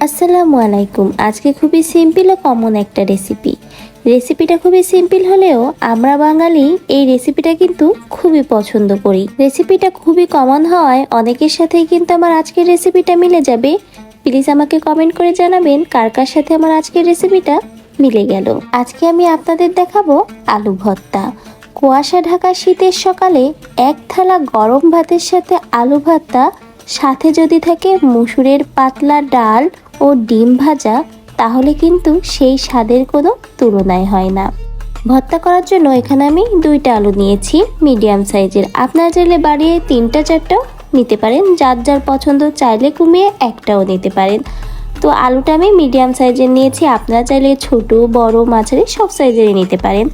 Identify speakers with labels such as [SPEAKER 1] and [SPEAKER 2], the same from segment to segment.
[SPEAKER 1] আসসালামু আলাইকুম। আজকে খুবই সিম্পল ও কমন একটা রেসিপিটা খুবই সিম্পল হলেও আমরা বাঙালি এই রেসিপিটা কিন্তু খুবই পছন্দ করি। রেসিপিটা খুবই কমন হওয়ায় অনেকের সাথেই কিন্তু আমার আজকের রেসিপিটা মিলে যাবে। প্লিজ আমাকে কমেন্ট করে জানাবেন কার কার সাথে আমার আজকের রেসিপিটা মিলে গেল। আজকে আমি আপনাদের দেখাবো আলু ভর্তা। কুয়াশা ঢাকা শীতের সকালে এক থালা গরম ভাতের সাথে আলু ভর্তা, সাথে যদি থাকে মসুরের পাতলা ডাল ও ডিম ভাজা, তাহলে কিন্তু সেই স্বাদের কোনো তুলনায় হয় না। ভর্তা করার জন্য এখানে আমি 2টা আলু নিয়েছি মিডিয়াম সাইজের। আপনারা চাইলে বাড়িয়ে 3টা 4টাও নিতে পারেন, যার যার পছন্দ, চাইলে কমিয়ে একটাও নিতে পারেন। তো আলুটা আমি মিডিয়াম সাইজের নিয়েছি, আপনারা চাইলে ছোট বড় মাঝারি সব সাইজেরই নিতে পারেন।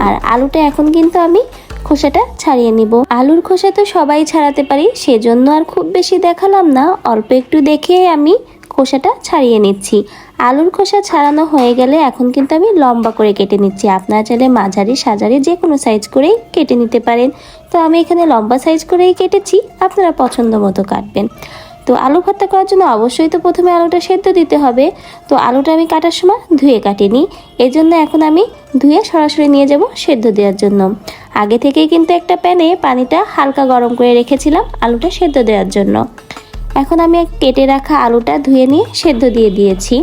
[SPEAKER 1] আর আলুটা এখন কিন্তু আমি খোসাটা ছাড়িয়ে নিব। আলুর খোসা তো সবাই ছাড়াতে পারি, সেজন্য আর খুব বেশি দেখালাম না, অল্প একটু দেখে আমি খোসাটা ছাড়িয়ে নিচ্ছি। আলুর খোসা ছাড়ানো হয়ে গেলে এখন কিন্তু আমি লম্বা করে কেটে নিচ্ছি। আপনারা চাইলে মাঝারি সাজারি যে কোনো সাইজ করেই কেটে নিতে পারেন। তো আমি এখানে লম্বা সাইজ করেই কেটেছি, আপনারা পছন্দ মতো কাটবেন। তো আলু ভর্তা করার জন্য অবশ্যই তো প্রথমে আলুটা সেদ্ধ দিতে হবে। তো আলুটা আমি কাটার সময় ধুয়ে কাটিনি, এই জন্য এখন আমি ধুয়ে সরাসরি নিয়ে যাব সেদ্ধ দেওয়ার জন্য। আগে থেকেই কিন্তু একটা প্যানে পানিটা হালকা গরম করে রেখেছিলাম আলুটা সেদ্ধ দেওয়ার জন্য। এখন আমি কেটে রাখা আলুটা ধুয়ে নিয়ে সেদ্ধ দিয়ে দিয়েছি।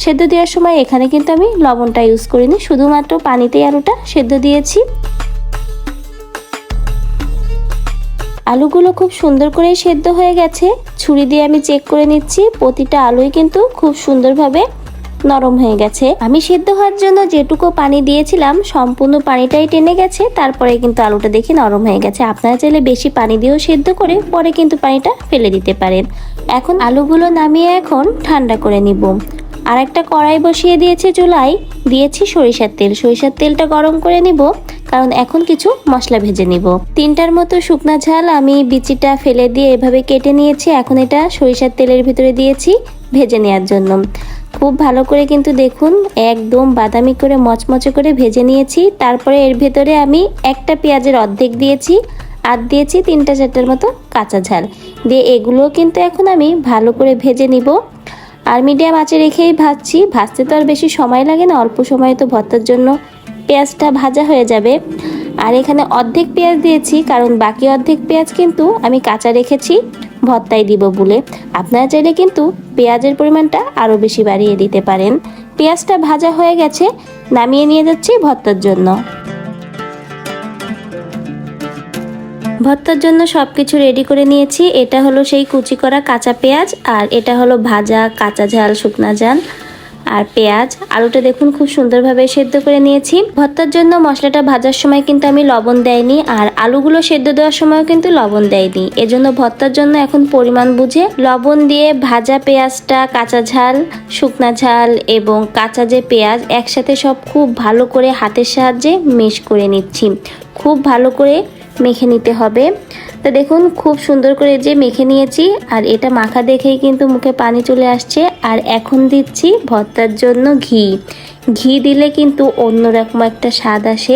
[SPEAKER 1] সেদ্ধ দেওয়ার সময় এখানে কিন্তু আমি লবণটা ইউজ করিনি, শুধুমাত্র পানিতেই আলুটা সেদ্ধ দিয়েছি। আলুগুলো খুব সুন্দর করে সেদ্ধ হয়ে গেছে। ছুরি দিয়ে আমি চেক করে নিচ্ছি, প্রতিটা আলুই কিন্তু খুব সুন্দরভাবে নরম হয়ে গেছে। আমি সেদ্ধ হওয়ার জন্য যেটুকু পানি দিয়েছিলাম সম্পূর্ণ পানিটাই টেনে গেছে, তারপরে কিন্তু আলুটা দেখি নরম হয়ে গেছে। আপনারা চাইলে বেশি পানি দিয়েও সেদ্ধ করে পরে কিন্তু পানিটা ফেলে দিতে পারেন। এখন আলুগুলো নামিয়ে এখন ঠান্ডা করে নিব। আর একটা কড়াই বসিয়ে দিয়েছি চুলায়, দিয়েছি সরিষার তেল। সরিষার তেলটা গরম করে নিব, কারণ এখন কিছু মশলা ভেজে নিব। 3টার মতো শুকনা ঝাল আমি বিচিটা ফেলে দিয়ে এভাবে কেটে নিয়েছি। এখন এটা সরিষার তেলের ভিতরে দিয়েছি ভেজে নেওয়ার জন্য। খুব ভালো করে কিন্তু দেখুন একদম বাদামি করে মচমচে করে ভেজে নিয়েছি। তারপরে এর ভেতরে আমি একটা পেঁয়াজের অর্ধেক দিয়েছি, আর দিয়েছি 3টা 4টার মতো কাঁচা ঝাল দিয়ে, এগুলো কিন্তু এখন আমি ভালো করে ভেজে নিব। আর মিডিয়াম আঁচে রেখেই ভাজছি। ভাজতে তো আর বেশি সময় লাগে না, অল্প সময় তো ভর্তার জন্য পেঁয়াজটা ভাজা হয়ে যাবে। আর এখানে অর্ধেক পেঁয়াজ দিয়েছি, কারণ বাকি অর্ধেক পেঁয়াজ কিন্তু আমি কাঁচা রেখেছি ভর্তায় দিব বলে। আপনারা চাইলে কিন্তু পেঁয়াজের পরিমাণটা আরও বেশি বাড়িয়ে দিতে পারেন। পেঁয়াজটা ভাজা হয়ে গেছে, নামিয়ে নিয়ে যাচ্ছি ভর্তার জন্য। ভর্তার জন্য সব কিছু রেডি করে নিয়েছি। এটা হলো সেই কুচি করা কাঁচা পেঁয়াজ, আর এটা হলো ভাজা কাঁচা ঝাল, শুকনা ঝাল আর পেঁয়াজ। আলুটা দেখুন খুব সুন্দরভাবে সেদ্ধ করে নিয়েছি। ভর্তার জন্য মশলাটা ভাজার সময় কিন্তু আমি লবণ দেইনি, আর আলুগুলো সেদ্ধ দেওয়ার সময়ও কিন্তু লবণ দেয়নি। এজন্য ভর্তার জন্য এখন পরিমাণ বুঝে লবণ দিয়ে ভাজা পেঁয়াজটা, কাঁচা ঝাল, শুকনা ঝাল এবং কাঁচা যে পেঁয়াজ একসাথে সব খুব ভালো করে হাতের সাহায্যে মেশ করে নিচ্ছি। খুব ভালো করে মেখে নিতে হবে। তো দেখুন খুব সুন্দর করে যে মেখে নিয়েছি, আর এটা মাখা দেখেই কিন্তু মুখে পানি চলে আসছে। আর এখন দিচ্ছি ভর্তার জন্য ঘি দিলে কিন্তু অন্যরকম একটা স্বাদ আসে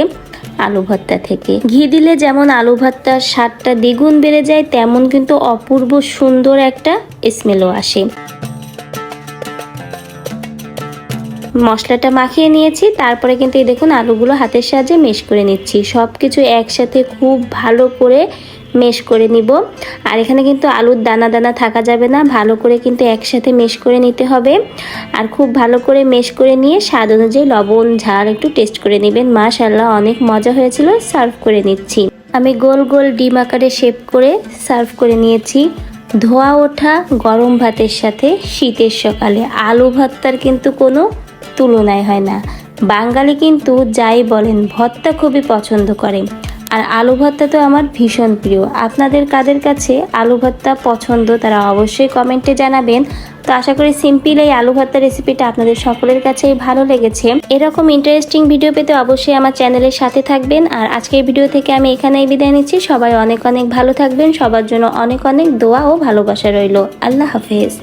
[SPEAKER 1] আলু ভর্তা থেকে। ঘি দিলে যেমন আলু ভর্তার স্বাদটা দ্বিগুণ বেড়ে যায়, তেমন কিন্তু অপূর্ব সুন্দর একটা স্মেলও আসে। মশলাটা মাখিয়ে নিয়েছি, তারপরে কিন্তু এই দেখুন আলুগুলো হাতের সাহায্যে মেশ করে নিচ্ছি। সব কিছু একসাথে খুব ভালো করে মেশ করে নিব। আর এখানে কিন্তু আলুর দানা দানা থাকা যাবে না, ভালো করে কিন্তু একসাথে মেশ করে নিতে হবে। আর খুব ভালো করে মেশ করে নিয়ে স্বাদ অনুযায়ী লবণ ঝাল একটু টেস্ট করে নেবেন। মাশাআল্লাহ অনেক মজা হয়েছিল। সার্ভ করে নিচ্ছি। আমি গোল গোল ডিম আকারে শেপ করে সার্ভ করে নিয়েছি। ধোয়া ওঠা গরম ভাতের সাথে শীতের সকালে আলু ভর্তার কিন্তু কোনো তুলনায় হয় না। বাঙালি কিন্তু যাই বলেন ভর্তা খুবই পছন্দ করে, আর আলু ভর্তা তো আমার ভীষণ প্রিয়। আপনাদের কাদের কাছে আলু ভর্তা পছন্দ তারা অবশ্যই কমেন্টে জানাবেন। তো আশা করি সিম্পল এই আলু ভর্তা রেসিপিটা আপনাদের সকলের কাছেই ভালো লেগেছে। এরকম ইন্টারেস্টিং ভিডিও পেতে অবশ্যই আমার চ্যানেলের সাথে থাকবেন। আর আজকের ভিডিও থেকে আমি এখানেই বিদায় নিচ্ছি। সবাই অনেক অনেক ভালো থাকবেন। সবার জন্য অনেক অনেক দোয়া ও ভালোবাসা রইল। আল্লাহ হাফেজ।